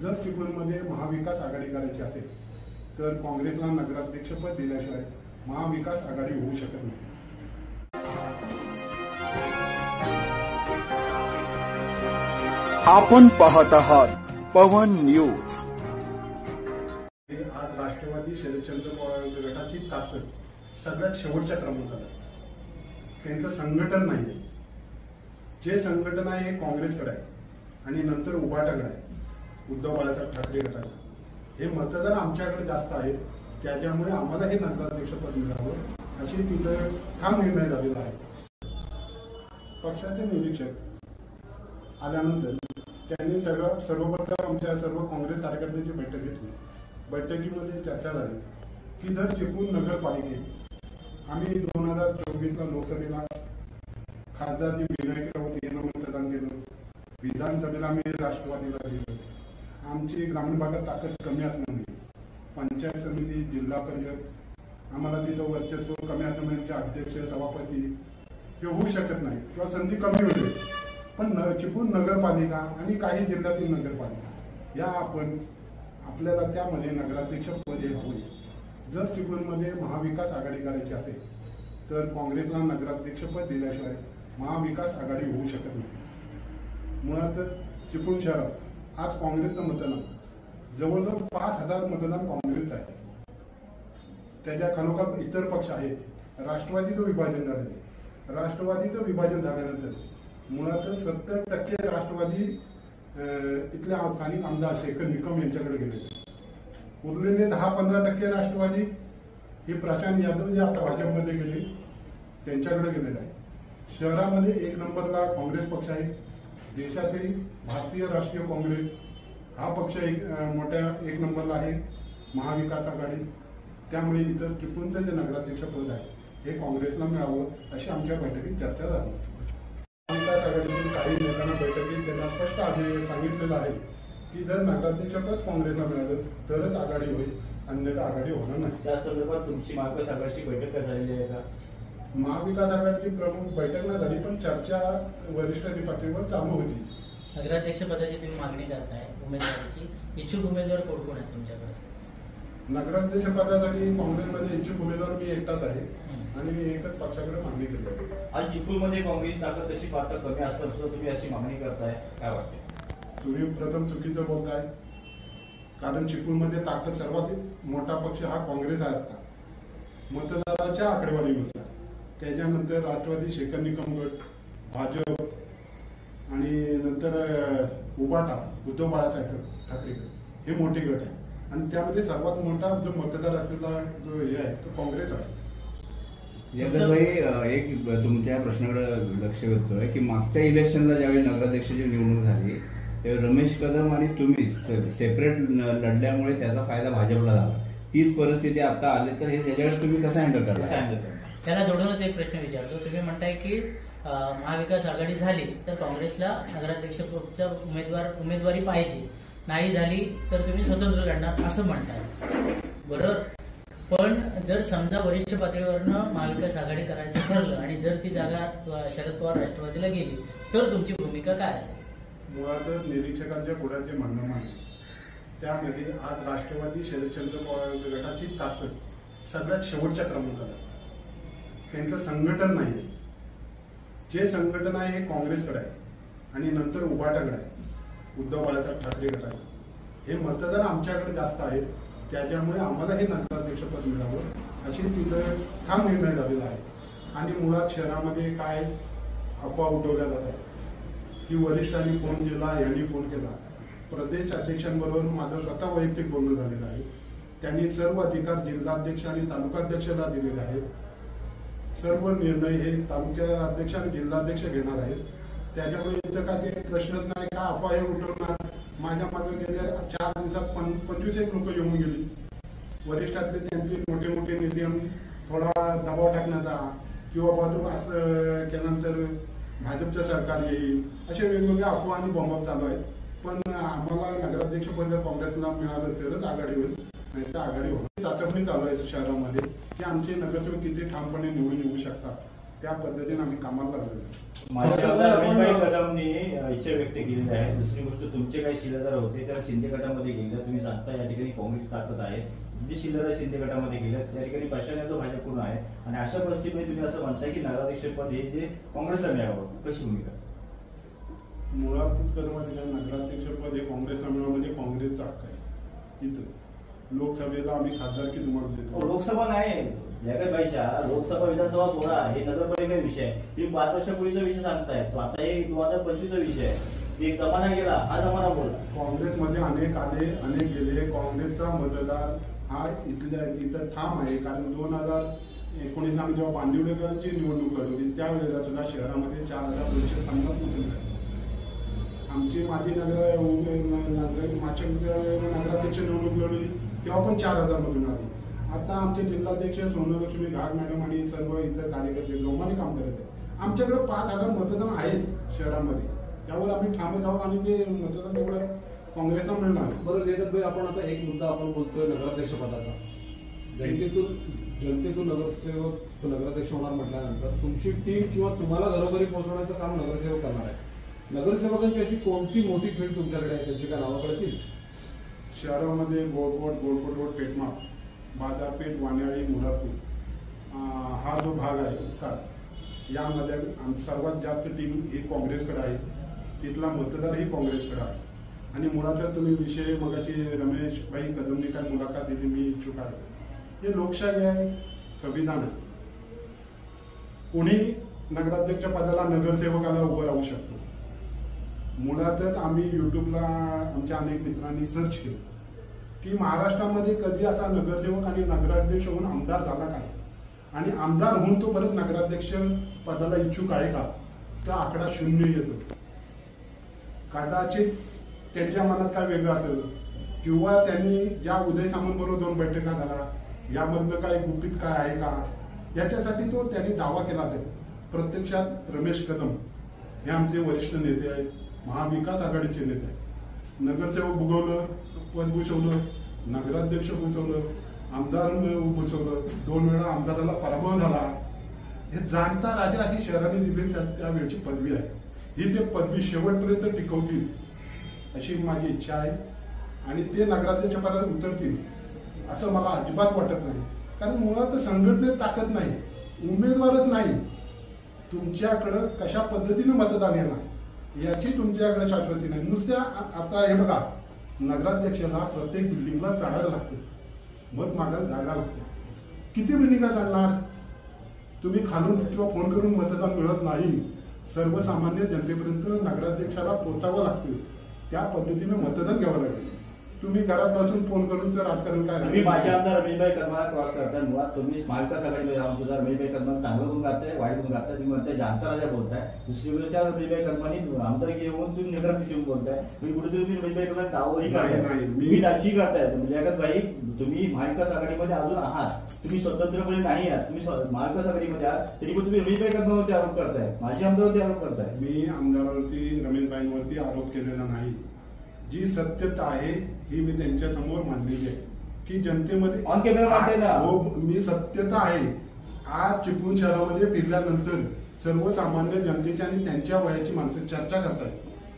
जर चिपळूणमध्ये महाविकास आघाडी करायची असेल तर काँग्रेसला नगराध्यक्षपद दिल्याशिवाय महाविकास आघाडी होऊ शकत नाही। आपण पाहत आहात पवन न्यूज। आज राष्ट्रवादी शरदचंद्र पवार गटाची ताकद सगळ्यात शेवटच्या क्रमांकाला, त्यांचं संघटन नाही। जे संघटन आहे हे काँग्रेसकडे आहे आणि नंतर उभाटाकडे आहे, उद्धव बाळासाहेब ठाकरे गटाकडे। हे मतदार आमच्याकडे जास्त आहेत, त्याच्यामुळे आम्हाला हे नगराध्यक्षपद मिळावं अशी तिथं ठाम निर्णय झालेला आहे। पक्षाचे निरीक्षक आल्यानंतर त्यांनी सर्वप्रथम आमच्या सर्व काँग्रेस कार्यकर्त्यांची बैठक घेतली। बैठकीमध्ये चर्चा झाली की जर चिपळूण नगरपालिकेत आम्ही 2024ला लोकसभेला खासदार विनायक राऊत यांना मतदान केलं, विधानसभेला आम्ही राष्ट्रवादीला दिलं। आमची ग्रामीण भागात ताकद कमी असल्याने पंचायत समिती, जिल्हा परिषद आम्हाला तिथं वर्चस्व कमी असल्यामुळे अध्यक्ष, सभापती हे होऊ शकत नाही किंवा संधी कमी होते। पण चिपळूण नगरपालिका आणि काही जिल्ह्यातील नगरपालिका या आपल्याला त्यामध्ये नगराध्यक्ष पद हे हवे। जर चिपळूणमध्ये महाविकास आघाडी करायची असेल तर काँग्रेसला नगराध्यक्षपद दिल्याशिवाय महाविकास आघाडी होऊ शकत नाही। मुळात चिपळूण शहरात आज काँग्रेसचं मतदान जवळजवळ 5000 मतदान काँग्रेस आहे। त्याच्या खालोखाल इतर पक्ष आहेत। राष्ट्रवादीचं विभाजन झालेलं, राष्ट्रवादीचं विभाजन झाल्यानंतर मुळात 70% राष्ट्रवादी इथल्या स्थानिक आमदार शेखर निकम यांच्याकडे गेले। उरलेले 10-15% राष्ट्रवादी हे प्रशांत यादव जे आता भाजपमध्ये गेले त्यांच्याकडे गेलेले आहे। शहरामध्ये 1 नंबरला काँग्रेस पक्ष आहे। देशातील भारतीय राष्ट्रीय काँग्रेस हा पक्ष मोठ्या 1 नंबरला आहे, महाविकास आघाडी। त्यामुळे इथं चिपळूणचं जे नगराध्यक्ष पद आहे हे काँग्रेसला मिळावं अशी आमच्या बैठकीत चर्चा झाली। महाविकास आघाडीतील काही नेत्यांना बैठकीत त्यांना स्पष्ट सांगितलेलं आहे की जर नगराध्यक्षपद काँग्रेसला मिळालं तरच आघाडी होईल, अन्यथा आघाडी होणार नाही। त्या संदर्भात तुमची महाविकास आघाडीची बैठक झालेली आहे का? महाविकास आघाडीची प्रमुख बैठक न झाली, पण चर्चा वरिष्ठ पातळीवर चालू होती। नगराध्यक्ष पदाची तुम्ही मागणी करताय, उमेदवाराची इच्छुक उमेदवार कोण आहेत तुमच्याकडे? नगराध्यक्ष पदासाठी काँग्रेसमध्ये इच्छुक उमेदवार मी एकटाच आहे आणि मी एकच पक्षाकडे मागणी केली आहे। आज चिपळूणमध्ये काँग्रेस ताकद तशी पाहता कमी असताना सुद्धा तुम्ही अशी मागणी करताय, काय वाटते? तुम्ही प्रथम चुकीचं बोलताय, कारण चिपळूणमध्ये ताकद सर्वात मोठा पक्ष हा काँग्रेस आहे आता मतदाराच्या आकडेवारीनुसार। त्याच्यानंतर राष्ट्रवादी, शेखर निकम गट, भाजप आणि नंतर उभाटा, उद्धव बाळासाहेब ठाकरे गट हे मोठे गट आहे आणि त्यामध्ये सर्वात मोठा जो मतदार असलेला जो हे आहे तो काँग्रेस आहे। भाई, एक तुमच्या प्रश्नाकडे लक्ष वेधतोय की मागच्या इलेक्शनला ज्यावेळी नगराध्यक्षाची निवडणूक झाली तेव्हा रमेश कदम आणि तुम्ही सेपरेट लढल्यामुळे त्याचा फायदा भाजपला झाला। तीच परिस्थिती आता आली तर हे त्याच्याकडे तुम्ही कसं हँडल करता? त्याला जोडूनच एक प्रश्न विचारतो। तुम्ही म्हणताय की महाविकास आघाडी झाली तर काँग्रेसला नगराध्यक्षपदाचा उमेदवारी पाहिजे, नाही झाली तर तुम्ही स्वतंत्र लढणार असं म्हणताय, बरोबर? पण जर समजा वरिष्ठ पातळीवरनं महाविकास आघाडी करायचं ठरलं आणि जर ती जागा शरद पवार राष्ट्रवादीला गेली तर तुमची भूमिका काय असेल? मुळात निरीक्षकांच्या पुढाचे म्हणणं मांडले, त्यामध्ये आज राष्ट्रवादी शरदचंद्र पवार गटाची ताकद सगळ्यात शेवटच्या क्रमांकाला, त्यांचं संघटन नाही। जे संघटन आहे हे काँग्रेसकडे आहे आणि नंतर उभाटाकडे आहे, उद्धव बाळासाहेब ठाकरे गटाकडे। हे मतदार आमच्याकडे जास्त आहेत, त्याच्यामुळे आम्हाला हे नगराध्यक्षपद मिळावं अशी तिथं ठाम निर्णय झालेला आहे। आणि मुळात शहरामध्ये काय अफवा उठवल्या जात आहेत की वरिष्ठांनी फोन केला, यांनी फोन केला। प्रदेश अध्यक्षांबरोबर माझं स्वतः वैयक्तिक बोलणं झालेलं आहे। त्यांनी सर्व अधिकार जिल्हाध्यक्ष आणि तालुकाध्यक्षाला दिलेले आहेत। सर्व निर्णय हे तालुका अध्यक्ष आणि जिल्हाध्यक्ष घेणार आहेत। त्याच्यामुळे इथं काय ते प्रश्नच नाही का अफवा हे उठवणार। माझ्या मागे गेल्या 4 दिवसात 25 लोक येऊन गेली। वरिष्ठातले त्यांचे मोठे मोठे नेते थोडा दबाव टाकण्याचा किंवा बाजू असं केल्यानंतर भाजपचं सरकार येईल असे वेगवेगळ्या अफवा आणि बॉम्ब चालू आहेत। पण आम्हाला नगराध्यक्षपद जर काँग्रेसला मिळालं तरच आघाडी होईल, नाही तर आघाडी होईल। चाचपणी चालू आहे शहरामध्ये की आमचे नगरसेवक किती ठामपणे निवडून येऊ शकतात। त्या पद्धतीने आम्ही कामाला लागलो. माझ्या आमदार रमेशभाई कदमनी इच्छा व्यक्त केलेली आहे. दुसरी गोष्ट, तुमचे काही शिलेदार होते त्या शिंदे गटामध्ये गेले. तुम्ही सांगता या ठिकाणी काँग्रेस ताकद आहे, जे शिलेदार शिंदे गटामध्ये गेले त्या ठिकाणी प्रशासन यादव भाजपकडून आहे आणि अशा परिस्थितीमध्ये तुम्ही असं म्हणताय की नगराध्यक्षपद हे जे काँग्रेसला मिळावं, कशी भूमिका? मुळातच कसं माहिती आहे, नगराध्यक्षपद हे काँग्रेसला मिळावं म्हणजे काँग्रेसचा हक्क आहे. इथं लोकसभेला आम्ही खासदारकी तुम्हाला देतो. लोकसभा नाही, जगदबाईच्या लोकसभा विधानसभा सोडा, हे नगरपालिका विषय आहे. तुम्ही 5 वर्षापूर्वीचा विषय सांगताय, तो आता हे 2025चा विषय आहे. एक जमाना गेला, हा जमाना बोला. काँग्रेसमध्ये अनेक आले अनेक गेले. काँग्रेसचा मतदार हा इथं ठाम आहे. कारण 2019 आम्ही जेव्हा बांदिवडेकरांची निवडणूक लढवली त्यावेळेला सुद्धा शहरामध्ये 4250 मतं मिळाली. आमची माजी नगराध्यक्ष निवडणूक लढवली तेव्हा पण 4000 मतं मिळाली. आता आमचे जिल्हाध्यक्ष सोनलक्ष्मी घाग मॅडम आणि सर्व इतर कार्यकर्ते जोमाने काम करत आहेत. आमच्याकडे 5000 मतदान आहेत शहरामध्ये, त्यावर आम्ही ठामच आहोत आणि ते मतदान तेवढं काँग्रेसला मिळणार. बरं जयदत्तभाई, आपण आता एक मुद्दा आपण बोलतोय नगराध्यक्ष पदाचा. जनतेतून नगराध्यक्ष होणार म्हटल्यानंतर तुमची टीम किंवा तुम्हाला घरोघरी पोहोचवण्याचं काम नगरसेवक करणार आहे. नगरसेवकांची अशी कोणती मोठी फील्ड तुमच्याकडे आहे, त्यांची काय नावं कळतील? शहरामध्ये गोडकोट रोड, पेटमाप, बाजारपेठ, वाण्याळी, मुरापूर हा जो भाग आहे उत्तर, यामध्ये सर्वात जास्त टीम ही काँग्रेसकडे आहे. तिथला मतदारही काँग्रेसकडे आहे. आणि मुळात तुम्ही विषय मगाशी रमेशभाई कदमनी काय मुलाखत दिली, मी इच्छुक आहे. हे लोकशाही आहे, संविधान आहे. कोणी नगराध्यक्ष पदाला नगरसेवकाला उभं राहू शकतो. मुळातच आम्ही युट्यूबला आमच्या अनेक मित्रांनी सर्च केलं की महाराष्ट्रामध्ये कधी असा नगरसेवक आणि नगराध्यक्ष होऊन आमदार झाला काय, आणि आमदार होऊन तो परत नगराध्यक्ष पदाला इच्छुक आहे का, तर आकडा 0 येतो. कदाचित त्यांच्या मनात काय वेगळं असेल, किंवा त्यांनी ज्या उदय सामंत बरोबर 2 बैठका झाला यामधलं काय गुपित काय आहे का, याच्यासाठी तो त्यांनी दावा केला असेल. प्रत्यक्षात रमेश कदम हे आमचे वरिष्ठ नेते आहेत, महाविकास आघाडीचे नेते आहेत. नगरसेवक भुगवलं, पद भूषवलं, नगराध्यक्ष भूषवलं, आमदार भूषवलं, 2 वेळा आमदाराला पराभव झाला. हे जाणता राजा ही शहराने दिली त्यावेळची पदवी आहे. ही ते पदवी शेवटपर्यंत टिकवतील अशी माझी इच्छा आहे. आणि ते नगराध्यक्ष पदावर उतरतील असं मला अजिबात वाटत नाही. कारण मुळात संघटनेत ताकद नाही, उमेदवारच नाही. तुमच्याकडं कशा पद्धतीने मतदान येणार याची तुमच्याकडे शाश्वती नाही. नुसत्या आता हे बघा, नगराध्यक्षाला प्रत्येक बिल्डिंगला चढायला लागते, मत मागायला जायला लागते. किती बिल्डिंगा जाणार? तुम्ही खालून किंवा फोन करून मतदान मिळत नाही. सर्वसामान्य जनतेपर्यंत नगराध्यक्षाला पोहोचावं लागतं. त्या पद्धतीने मतदान घ्यावं लागेल. तुम्ही घरात बसून फोन करून तर राजकारण काय? तुम्ही माझे आमदार रमेशभाई कदमाला क्रॉस करताय. मुळात तुम्ही महाविकास आघाडीमध्ये जाऊन सुद्धा रमेशभाई कदम चांगलं गुण गाताय, वाईट गुण गाताय. तुम्ही म्हणताय जाणता राजा बोलताय. दुसरी गोष्ट, त्या रमेशभाई कदमांनी आमदारकी येऊन तुम्ही नगराध्यक्ष येऊन बोलताय. तुम्ही कुठेतरी तुम्ही रमेशभाई कदम दावही करताय, मी डाची करताय. जगदभाई, तुम्ही महाविकास आघाडीमध्ये अजून आहात, तुम्ही स्वतंत्रपणे नाही आहात, तुम्ही महाविकास आघाडीमध्ये आहात, तरी पण तुम्ही रमेशभाई कदमावरती आरोप करताय, माझी आमदारावरती आरोप करताय. मी आमदारावरती, रमेशभाईंवरती आरोप केलेला नाही. जी सत्यता आहे ही मी त्यांच्या समोर मांडलेली आहे की जनतेमध्ये ऑन कॅमेरा मांडते ना. हो, मी सत्यता आहे. आज चिपळूण शहरामध्ये फिरल्यानंतर सर्वसामान्य जनतेची आणि त्यांच्या वयाची माणसं चर्चा करतात.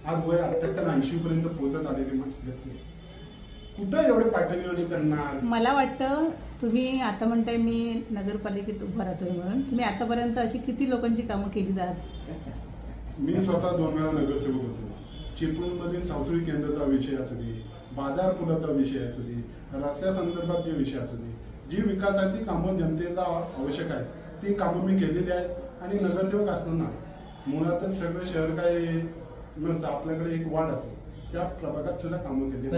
आज वय 78-80 पर्यंत पोहोचत आलेली व्यक्ती कुठं एवढे पाठवणी करणार? मला वाटतं तुम्ही आता म्हणताय मी नगरपालिकेत उभा राहतोय म्हणून, तुम्ही आतापर्यंत अशी किती लोकांची कामं केली जात? मी स्वतः 2 वेळा नगरसेवक होतो. चिपळूणमधील सांस्कृतिक केंद्राचा विषय असू दे, बाजार पुलाचा विषय असू दे, रस्त्यासंदर्भात जे विषय असू दे, जी विकासाची कामं जनतेला आवश्यक आहेत ती कामं मी केलेली आहेत. आणि नगरसेवक असताना मुळातच सगळं शहर काय नसतं, आपल्याकडे एक वार्ड असतो, त्या प्रभागात सुद्धा कामं केली.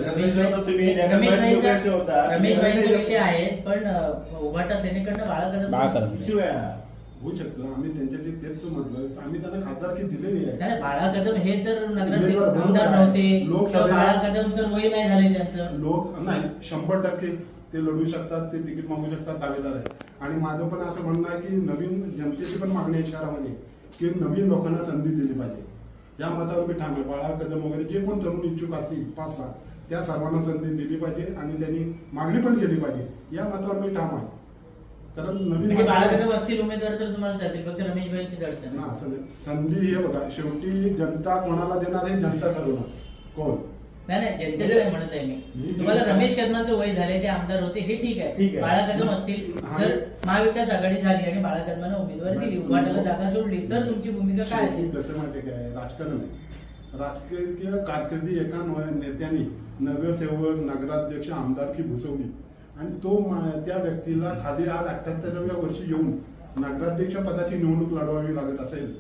रमेशभाईंचा विषय आहे, पण उभाटा सैनिकांना बाळा कदम होऊ शकतं. आम्ही त्यांच्याशी तेच म्हटलं, आम्ही त्यांना खासदारकी दिलेली आहे. बाळा कदम हे तर नगराध्यक्ष आमदार नव्हते. बाळा कदम तर वय नाही झाले त्यांचं. लोक नाही, 100% ते लढू शकतात, ते तिकीट मागू शकतात, दावेदार आहे. आणि माझं पण असं म्हणणं आहे की नवीन जनतेची पण मागणी आहे शहरामध्ये की नवीन लोकांना संधी दिली पाहिजे. या मतावर मी ठाम आहे. बाळा कदम वगैरे जे कोण तरुण इच्छुक असतील 5 लाख, त्या सर्वांना संधी दिली पाहिजे आणि त्यांनी मागणी पण केली पाहिजे. या मतावर मी ठाम आहे. कारण नवीन म्हणजे बाळाकदम असतील उमेदवार तर तुम्हाला जातील, फक्त रमेशभाईंची जडते ना, असं नाही. संधी हे बघा, शेवटी जनता कोणाला देणार हे जनता ठरवणार कोण. नाही जनतेचं नाही म्हणत आहे मी. तुम्हाला रमेश कदमांचं वय झालंय, ते आमदार होते, हे ठीक ठीक आहे. आहे. बाळाकदम असतील तर महाविकास आघाडी झाली आणि बाळाकदमांना उमेदवारी दिली, उभाटाला जागा सोडली, तर तुमची भूमिका काय असेल? कसं माहितीये काय, राजकारण आहे. राजकीय कारकिर्दी एका नेत्याने नगरसेवक, नगराध्यक्ष, आमदारकी भूषवली आणि तो त्या व्यक्तीला खाली आज 78व्या वर्षी येऊन नगराध्यक्ष पदाची निवडणूक लढवावी लागत असेल